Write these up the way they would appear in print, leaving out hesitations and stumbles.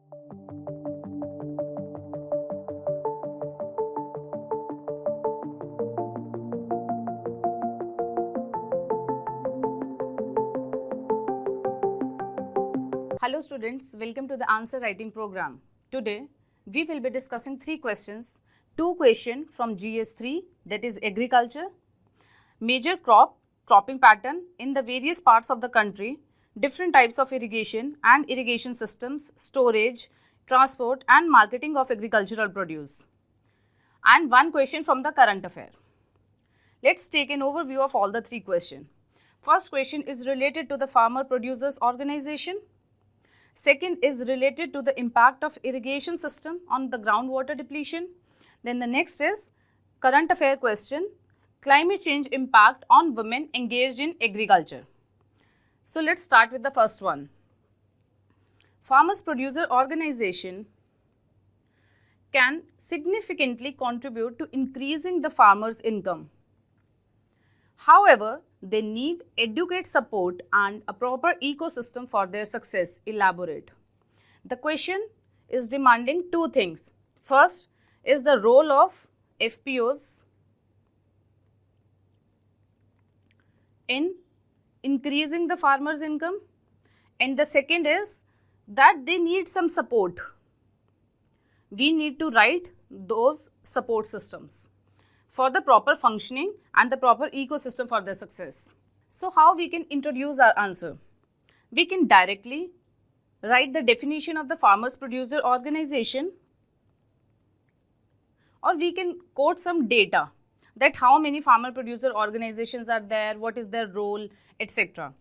Hello students, welcome to the answer writing program. Today we will be discussing 3 questions. 2 questions from GS3, that is agriculture, major cropping pattern in the various parts of the country, different types of irrigation and irrigation systems, storage, transport and marketing of agricultural produce, and 1 question from the current affair. Let's take an overview of all the 3 questions. First question is related to the farmer producers organization. Second is related to the impact of irrigation system on the groundwater depletion. Then the next is current affair question, climate change impact on women engaged in agriculture. So let's start with the first one. Farmers producer organization can significantly contribute to increasing the farmers' income. However, they need adequate support and a proper ecosystem for their success. Elaborate. The question is demanding 2 things. First is the role of FPOs in increasing the farmers' income, and the second is that they need some support. We need to write those support systems for the proper functioning and the proper ecosystem for their success. So how we can introduce our answer? We can directly write the definition of the farmers producer organization, or we can quote some data that how many farmer producer organizations are there, what is their role, etc.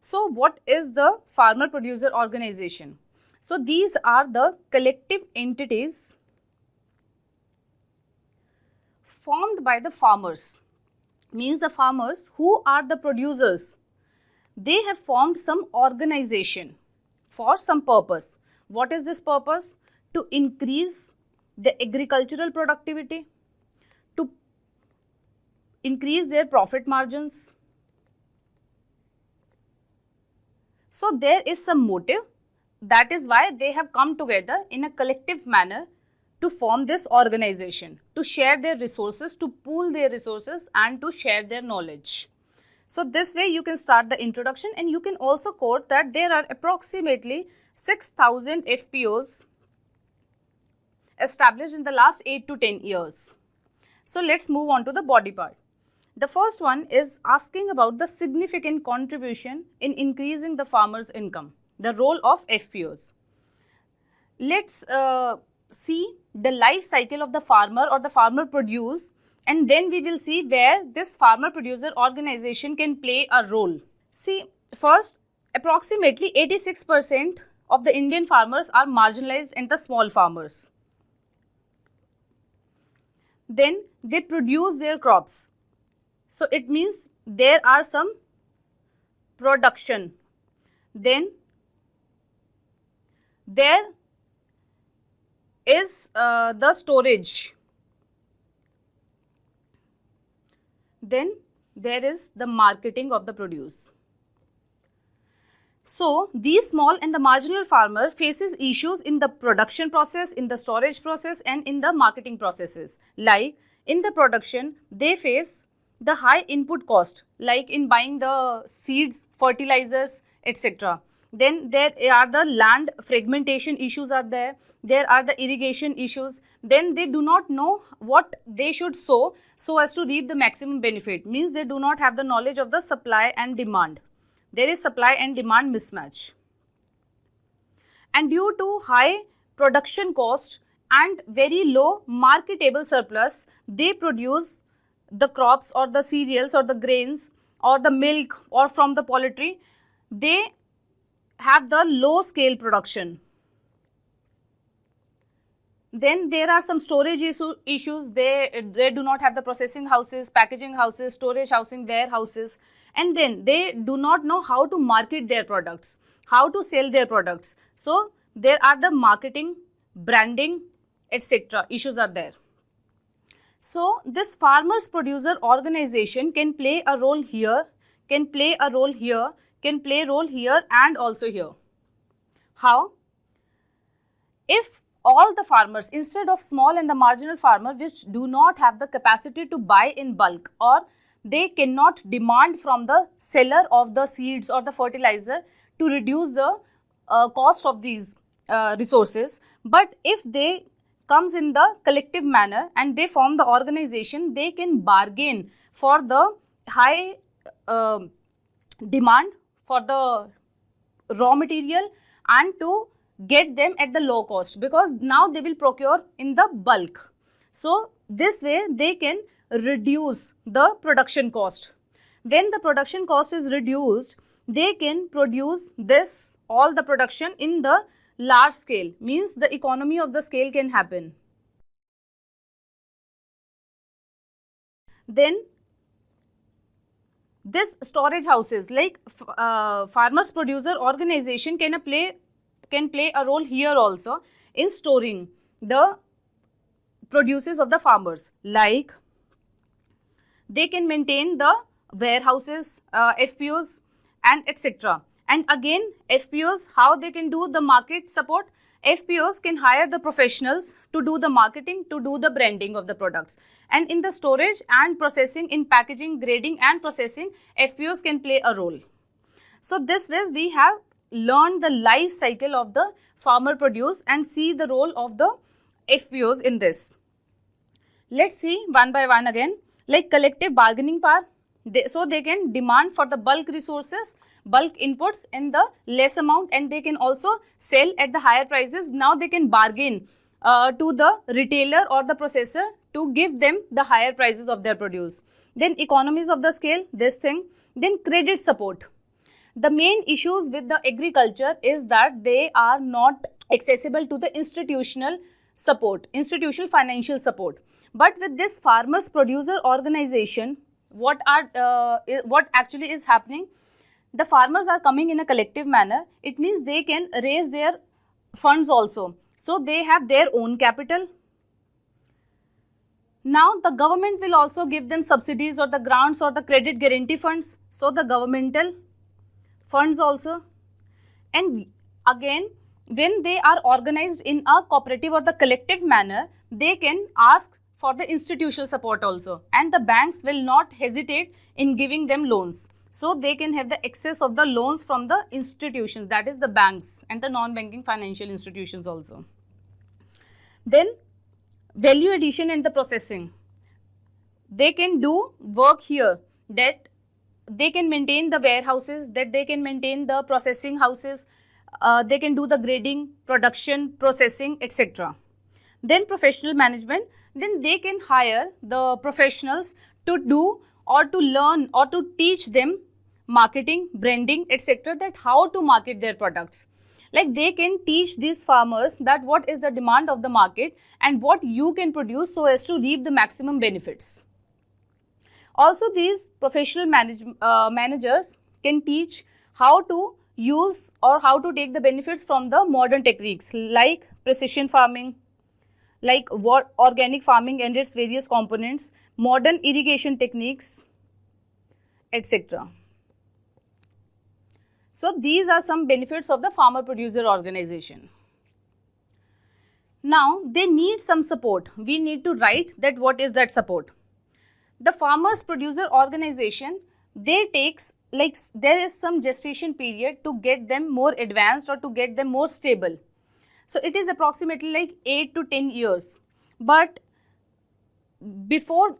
So what is the farmer producer organization? So these are the collective entities formed by the farmers, means the farmers who are the producers, they have formed some organization for some purpose. What is this purpose? To increase the agricultural productivity, to increase their profit margins. So there is some motive, that is why they have come together in a collective manner to form this organization, to share their resources, to pool their resources and to share their knowledge. So this way you can start the introduction, and you can also quote that there are approximately 6,000 FPOs established in the last 8 to 10 years. So let's move on to the body part. The first one is asking about the significant contribution in increasing the farmer's income, the role of FPOs. Let's see the life cycle of the farmer or the farmer produce, and then we will see where this farmer producer organization can play a role. See, first, approximately 86% of the Indian farmers are marginalized and the small farmers. Then they produce their crops. So it means there are some production. Then there is the storage. Then there is the marketing of the produce. So these small and the marginal farmer faces issues in the production process, in the storage process and in the marketing processes. Like in the production, they face the high input cost, like in buying the seeds, fertilizers, etc. Then there are the land fragmentation issues are there. There are the irrigation issues. Then they do not know what they should sow so as to reap the maximum benefit. Means they do not have the knowledge of the supply and demand. There is supply and demand mismatch. And due to high production cost and very low marketable surplus, they produce the crops or the cereals or the grains or the milk or from the poultry. They have the low scale production. Then there are some storage issues. They do not have the processing houses, packaging houses, storage housing, warehouses, and then they do not know how to market their products, how to sell their products. So there are the marketing, branding, etc. issues are there. So this farmers producer organization can play a role here, can play a role here, can play a role here and also here. How? if all the farmers, instead of small and the marginal farmer which do not have the capacity to buy in bulk, or they cannot demand from the seller of the seeds or the fertilizer to reduce the cost of these resources, but if they comes in the collective manner and they form the organization, they can bargain for the high demand for the raw material and to get them at the low cost, because now they will procure in the bulk. So this way they can reduce the production cost. When the production cost is reduced, they can produce this all the production in the large scale, means the economy of the scale can happen. Then this storage houses, like farmers producer organization can play a role here also in storing the produces of the farmers, like they can maintain the warehouses, FPOs and etc. And again FPOs, how they can do the market support? FPOs can hire the professionals to do the marketing, to do the branding of the products. And in the storage and processing, in packaging, grading and processing, FPOs can play a role. So this way we have learned the life cycle of the farmer produce and see the role of the FPOs in this. Let's see one by one again, like collective bargaining power. So they can demand for the bulk resources, bulk inputs in the less amount, and they can also sell at the higher prices. Now they can bargain to the retailer or the processor to give them the higher prices of their produce. Then economies of the scale, this thing. Then credit support. The main issues with the agriculture is that they are not accessible to the institutional support, institutional financial support. But with this farmers producer organization, what actually is happening? The farmers are coming in a collective manner. It means they can raise their funds also. So they have their own capital. Now the government will also give them subsidies or the grants or the credit guarantee funds. So the governmental funds also. And again, when they are organized in a cooperative or the collective manner, they can ask for the institutional support also, and the banks will not hesitate in giving them loans. So they can have the access of the loans from the institutions, that is the banks and the non-banking financial institutions also. Then value addition and the processing. They can do work here, that they can maintain the warehouses, that they can maintain the processing houses, they can do the grading, production, processing, etc. Then professional management. Then they can hire the professionals to do or to learn or to teach them marketing, branding, etc., that how to market their products. Like they can teach these farmers that what is the demand of the market and what you can produce so as to reap the maximum benefits. Also these professional managers can teach how to use or how to take the benefits from the modern techniques like precision farming, like what organic farming and its various components, modern irrigation techniques, etc. So these are some benefits of the farmer producer organization. Now they need some support. We need to write that what is that support. The farmers producer organization, they takes, like there is some gestation period to get them more advanced or to get them more stable. So it is approximately like 8 to 10 years. But before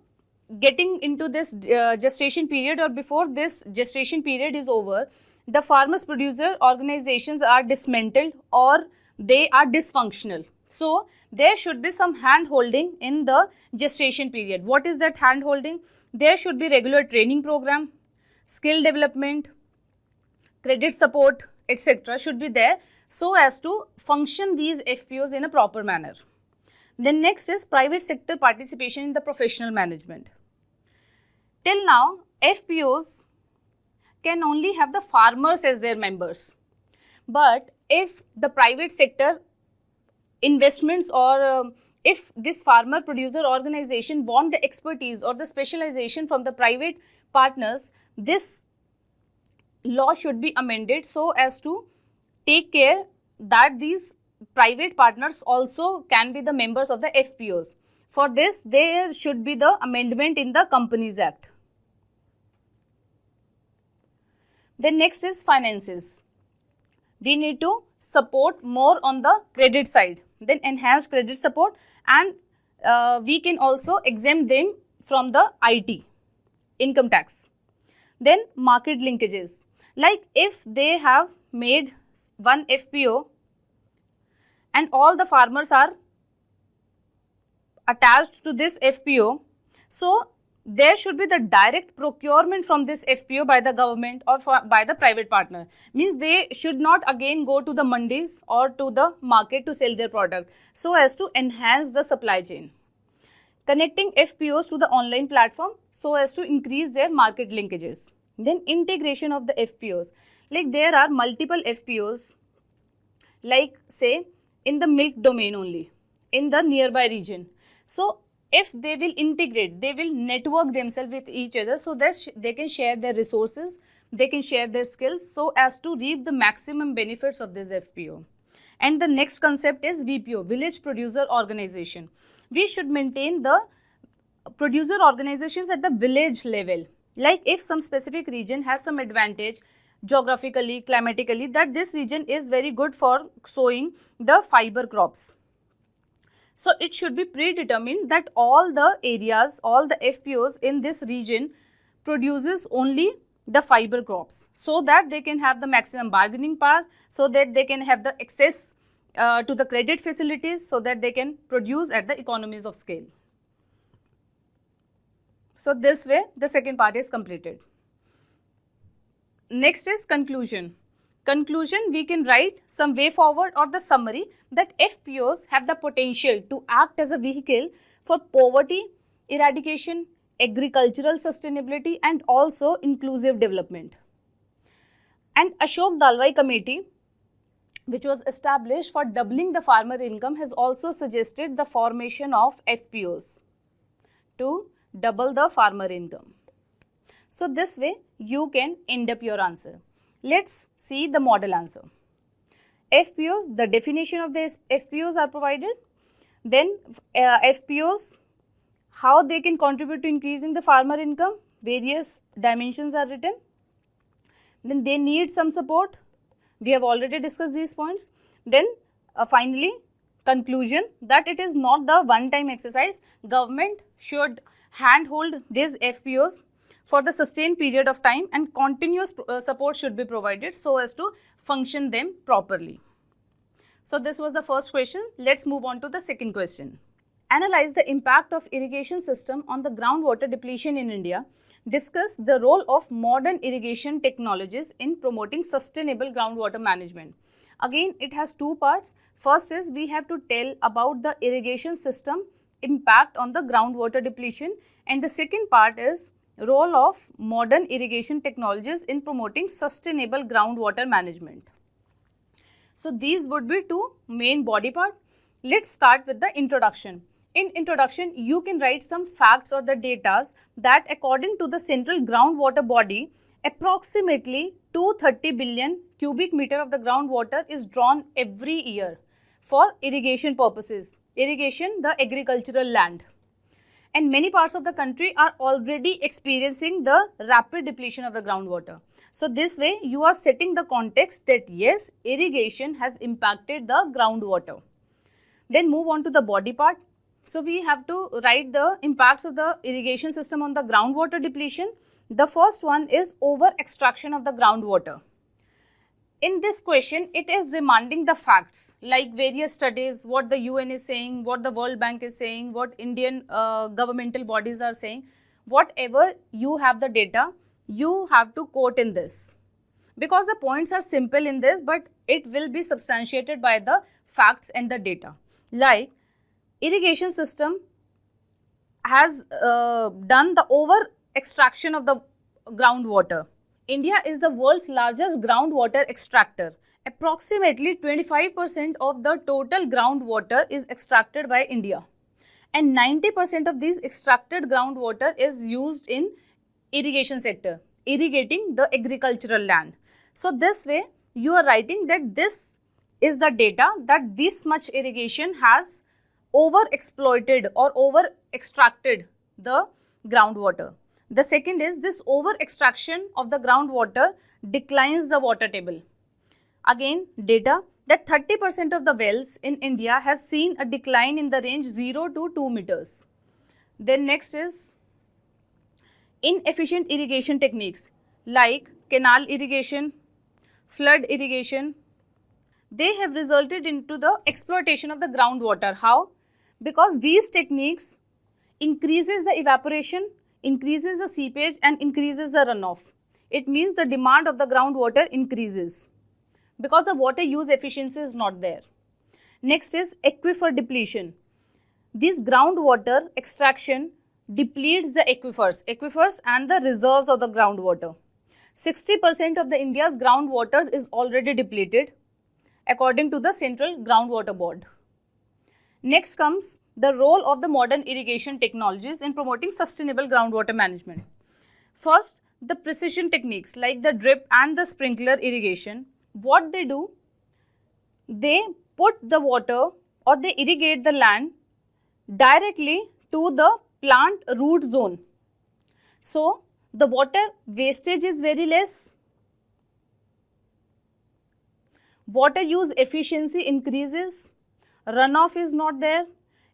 getting into this gestation period, or before this gestation period is over, the farmers producer organizations are dismantled or they are dysfunctional. So there should be some hand holding in the gestation period. What is that hand holding? There should be regular training program, skill development, credit support, etc. should be there, so as to function these FPOs in a proper manner. Then next is private sector participation in the professional management. Till now, FPOs can only have the farmers as their members. But if the private sector investments or if this farmer producer organization want the expertise or the specialization from the private partners, this law should be amended so as to take care that these private partners also can be the members of the FPOs. For this, there should be the amendment in the Companies Act. Then next is finances. We need to support more on the credit side, then enhance credit support, and we can also exempt them from the IT, income tax. Then market linkages, like if they have made one FPO and all the farmers are attached to this FPO, so there should be the direct procurement from this FPO by the government or by the private partner. Means they should not again go to the mandis or to the market to sell their product, so as to enhance the supply chain. Connecting FPOs to the online platform so as to increase their market linkages. Then integration of the FPOs, like there are multiple FPOs, like say in the milk domain only, in the nearby region. So if they will integrate, they will network themselves with each other so that they can share their resources, they can share their skills so as to reap the maximum benefits of this FPO. And the next concept is VPO, Village Producer Organization. We should maintain the producer organizations at the village level. Like if some specific region has some advantage geographically, climatically, that this region is very good for sowing the fiber crops. So it should be predetermined that all the areas, all the FPOs in this region produces only the fiber crops, so that they can have the maximum bargaining power, so that they can have the access to the credit facilities, so that they can produce at the economies of scale. So this way the second part is completed. Next is conclusion. Conclusion, we can write some way forward or the summary that FPOs have the potential to act as a vehicle for poverty eradication, agricultural sustainability, and also inclusive development. And Ashok Dalwai Committee, which was established for doubling the farmer income, has also suggested the formation of FPOs to double the farmer income. So this way you can end up your answer. Let's see the model answer. FPOs, the definition of the FPOs are provided. Then FPOs, how they can contribute to increasing the farmer income, various dimensions are written. Then they need some support. We have already discussed these points. Then finally, conclusion, that it is not the one-time exercise. Government should handhold these FPOs for the sustained period of time, and continuous support should be provided so as to function them properly. So this was the first question. Let's move on to the second question. Analyze the impact of irrigation system on the groundwater depletion in India. Discuss the role of modern irrigation technologies in promoting sustainable groundwater management. Again, it has two parts. First is we have to tell about the irrigation system impact on the groundwater depletion, and the second part is role of modern irrigation technologies in promoting sustainable groundwater management. So these would be two main body parts. Let's start with the introduction. In introduction, you can write some facts or the data that according to the central groundwater body, approximately 230 billion cubic meter of the groundwater is drawn every year for irrigation purposes. Irrigation, the agricultural land. And many parts of the country are already experiencing the rapid depletion of the groundwater. So this way you are setting the context that yes, irrigation has impacted the groundwater. Then move on to the body part. So we have to write the impacts of the irrigation system on the groundwater depletion. The first one is over extraction of the groundwater. In this question, it is demanding the facts like various studies, what the UN is saying, what the World Bank is saying, what Indian governmental bodies are saying. Whatever you have the data, you have to quote in this. Because the points are simple in this, but it will be substantiated by the facts and the data. Like irrigation system has done the over extraction of the groundwater. India is the world's largest groundwater extractor. Approximately 25% of the total groundwater is extracted by India, and 90% of these extracted groundwater is used in irrigation sector, irrigating the agricultural land. So this way you are writing that this is the data that this much irrigation has over exploited or over extracted the groundwater. The second is this over extraction of the groundwater declines the water table. Again, data that 30% of the wells in India has seen a decline in the range 0 to 2 meters. Then next is inefficient irrigation techniques like canal irrigation, flood irrigation. They have resulted into the exploitation of the groundwater. How? Because these techniques increases the evaporation, increases the seepage and increases the runoff. It means the demand of the groundwater increases because the water use efficiency is not there. Next is aquifer depletion. This groundwater extraction depletes the aquifers and the reserves of the groundwater. 60% of the India's groundwaters is already depleted according to the Central Groundwater Board. Next comes the role of the modern irrigation technologies in promoting sustainable groundwater management. First, the precision techniques like the drip and the sprinkler irrigation. What they do? They put the water or they irrigate the land directly to the plant root zone. So, the water wastage is very less, water use efficiency increases, runoff is not there,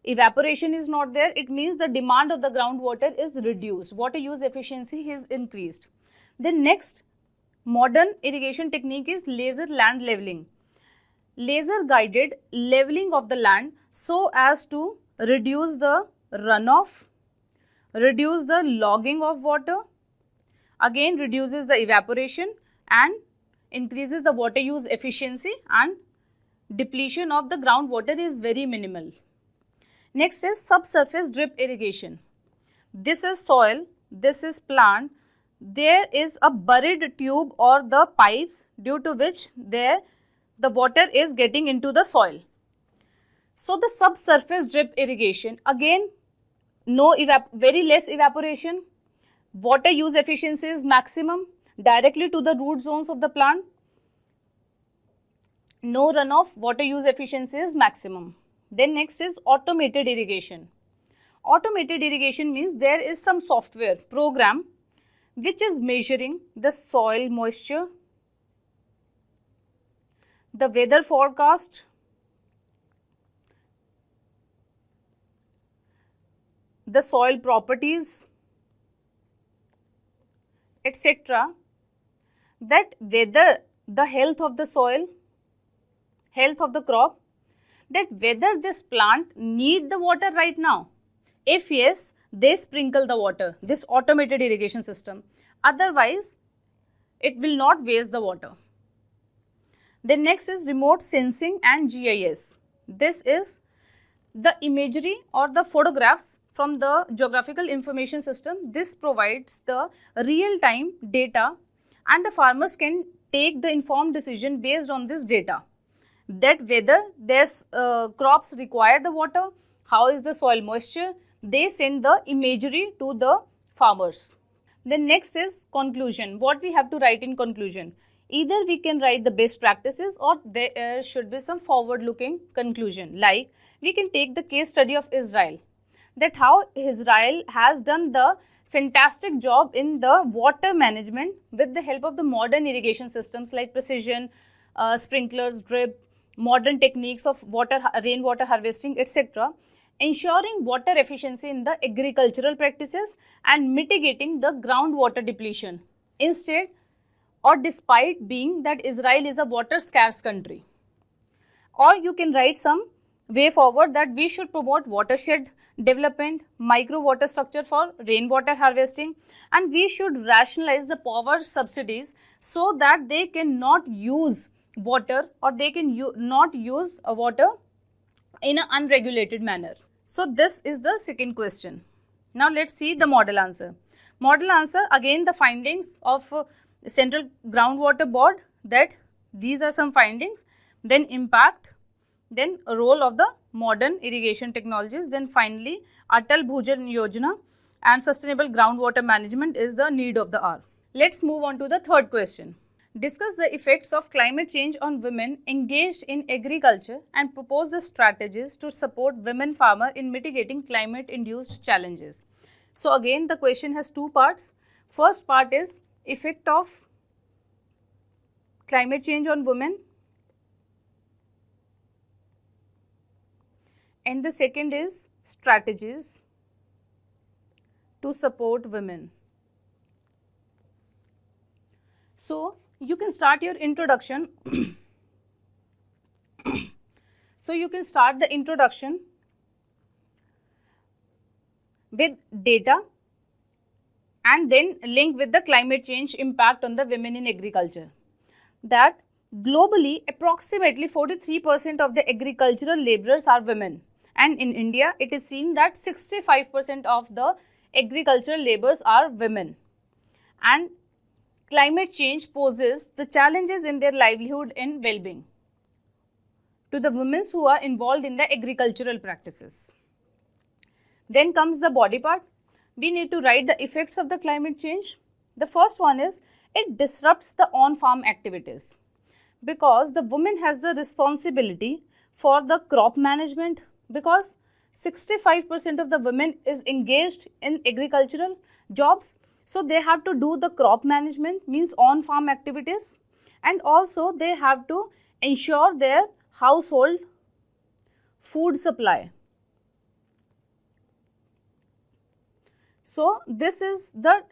evaporation is not there. It means the demand of the groundwater is reduced, water use efficiency is increased. The next modern irrigation technique is laser land leveling. Laser guided leveling of the land so as to reduce the runoff, reduce the logging of water, again reduces the evaporation and increases the water use efficiency, and depletion of the groundwater is very minimal. Next is subsurface drip irrigation. This is soil, this is plant. There is a buried tube or the pipes due to which the water is getting into the soil. So, the subsurface drip irrigation, again very less evaporation, water use efficiency is maximum, directly to the root zones of the plant, no runoff, water use efficiency is maximum. Then next is automated irrigation. Automated irrigation means there is some software program which is measuring the soil moisture, the weather forecast, the soil properties, etc. That whether the health of the soil, health of the crop, that whether this plant need the water right now. If yes, they sprinkle the water, this automated irrigation system. Otherwise, it will not waste the water. Then next is remote sensing and GIS. This is the imagery or the photographs from the geographical information system. This provides the real-time data and the farmers can take the informed decision based on this data, that whether their crops require the water, how is the soil moisture. They send the imagery to the farmers. Then next is conclusion. What we have to write in conclusion? Either we can write the best practices or there should be some forward looking conclusion, like we can take the case study of Israel, that how Israel has done the fantastic job in the water management with the help of the modern irrigation systems like precision, sprinklers, drip, modern techniques of rainwater harvesting, etc., ensuring water efficiency in the agricultural practices and mitigating the groundwater depletion. Instead or despite being that Israel is a water scarce country. Or you can write some way forward that we should promote watershed development, micro water structure for rainwater harvesting, and we should rationalize the power subsidies so that they cannot use water or they can not use water in an unregulated manner. So, this is the second question. Now, let us see the model answer. Model answer, again the findings of Central Groundwater Board, that these are some findings, then impact, then role of the modern irrigation technologies, then finally Atal Bhujal Yojana and sustainable groundwater management is the need of the hour. Let us move on to the third question. discuss the effects of climate change on women engaged in agriculture and propose the strategies to support women farmers in mitigating climate-induced challenges. So again, the question has two parts. First part is effect of climate change on women, and the second is strategies to support women. So you can start your introduction. So you can start the introduction with data and then link with the climate change impact on the women in agriculture. That globally approximately 43% of the agricultural laborers are women, and in India it is seen that 65% of the agricultural laborers are women, and climate change poses the challenges in their livelihood and well-being to the women who are involved in the agricultural practices. Then comes the body part. We need to write the effects of the climate change. The first one is it disrupts the on-farm activities because the woman has the responsibility for the crop management, because 65% of the women is engaged in agricultural jobs. So they have to do the crop management, means on-farm activities, and also they have to ensure their household food supply. So this is the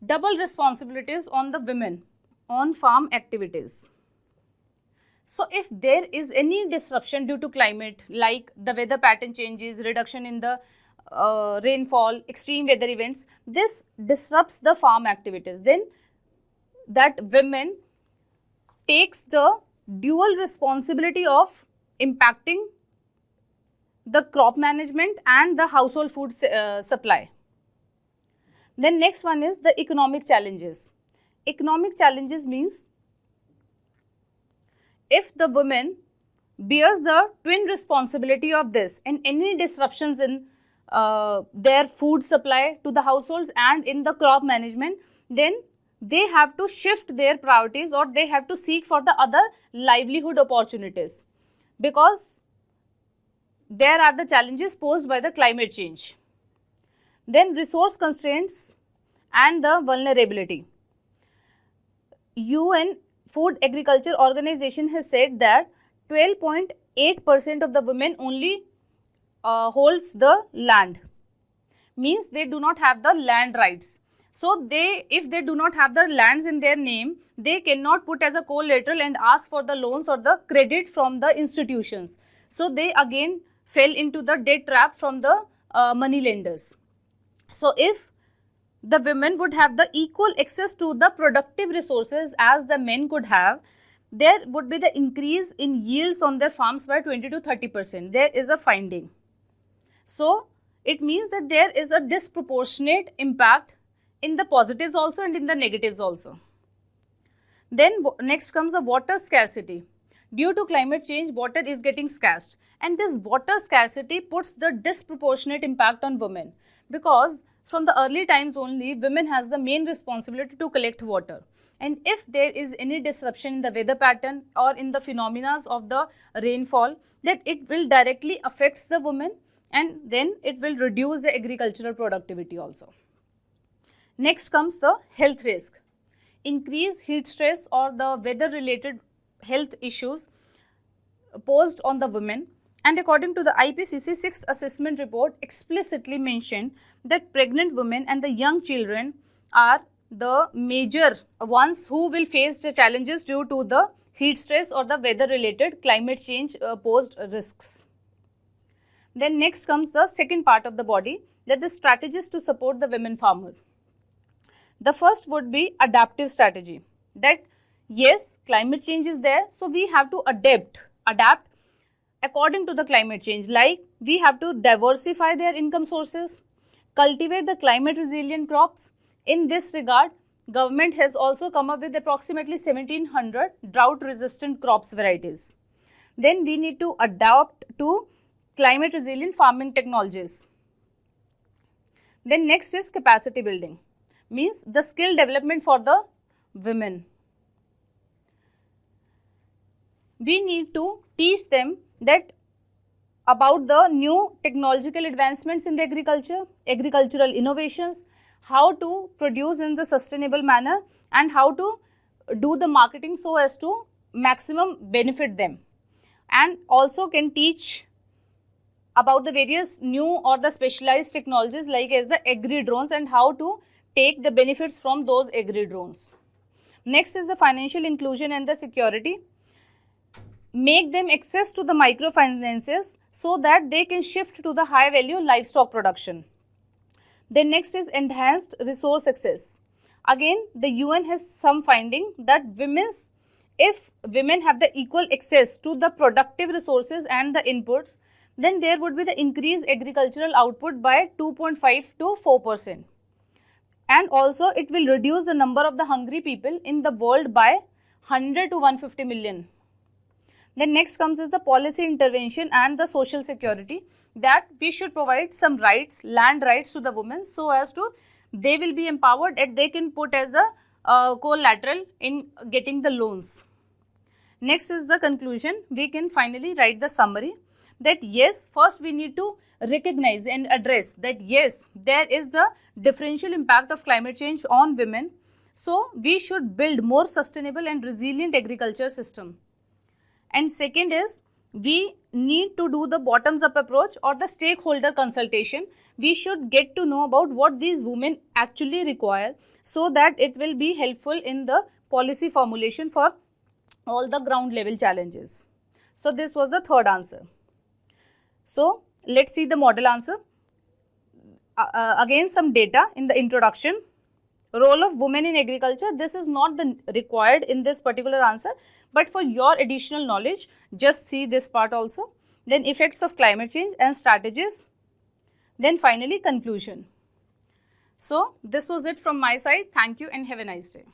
double responsibilities on the women on farm activities. So if there is any disruption due to climate, like the weather pattern changes, reduction in the rainfall, extreme weather events, this disrupts the farm activities. Then that women takes the dual responsibility of impacting the crop management and the household food supply. Then next one is the economic challenges. Economic challenges means if the woman bears the twin responsibility of this and any disruptions in their food supply to the households and in the crop management, then they have to shift their priorities or they have to seek for the other livelihood opportunities, because there are the challenges posed by the climate change. Then resource constraints and the vulnerability. UN Food Agriculture Organization has said that 12.8% of the women only holds the land, means they do not have the land rights. So if they do not have the lands in their name, they cannot put as a collateral and ask for the loans or the credit from the institutions. So they again fell into the debt trap from the money lenders. So if the women would have the equal access to the productive resources as the men could have, there would be the increase in yields on their farms by 20 to 30%. There is a finding. So it means that there is a disproportionate impact in the positives also and in the negatives also. Then next comes the water scarcity. Due to climate change, water is getting scarce, and this water scarcity puts the disproportionate impact on women, because from the early times only women has the main responsibility to collect water, and if there is any disruption in the weather pattern or in the phenomena of the rainfall, that it will directly affects the women and then it will reduce the agricultural productivity also. Next comes the health risk. Increased heat stress or the weather related health issues posed on the women. And according to the IPCC 6th assessment report explicitly mentioned that pregnant women and the young children are the major ones who will face the challenges due to the heat stress or the weather related climate change posed risks. Then next comes the second part of the body, that the strategies to support the women farmer. The first would be adaptive strategy, that yes, climate change is there, so we have to adapt according to the climate change, like we have to diversify their income sources, cultivate the climate resilient crops. In this regard, government has also come up with approximately 1700 drought resistant crops varieties. Then we need to adapt to climate resilient farming technologies. Then next is capacity building, means the skill development for the women. we need to teach them that about the new technological advancements in the agricultural innovations, how to produce in the sustainable manner, and how to do the marketing so as to maximum benefit them, and also can teach about the various new or the specialized technologies like as the agri drones and how to take the benefits from those agri drones. Next is the financial inclusion and the security. Make them access to the microfinances so that they can shift to the high value livestock production. Then next is enhanced resource access. Again, the UN has some finding that if women have the equal access to the productive resources and the inputs, then there would be the increased agricultural output by 2.5 to 4%. And also it will reduce the number of the hungry people in the world by 100 to 150 million. Then next comes is the policy intervention and the social security, that we should provide some rights, land rights to the women so as to they will be empowered and they can put as a collateral in getting the loans. Next is the conclusion. We can finally write the summary that yes, first we need to recognize and address that yes, there is the differential impact of climate change on women. So we should build more sustainable and resilient agriculture system. And second is, we need to do the bottoms up approach or the stakeholder consultation. We should get to know about what these women actually require so that it will be helpful in the policy formulation for all the ground level challenges. So this was the third answer. So let's see the model answer. Again some data in the introduction. Role of women in agriculture, this is not the required in this particular answer, but for your additional knowledge, just see this part also. Then effects of climate change and strategies. Then finally conclusion. So this was it from my side. Thank you and have a nice day.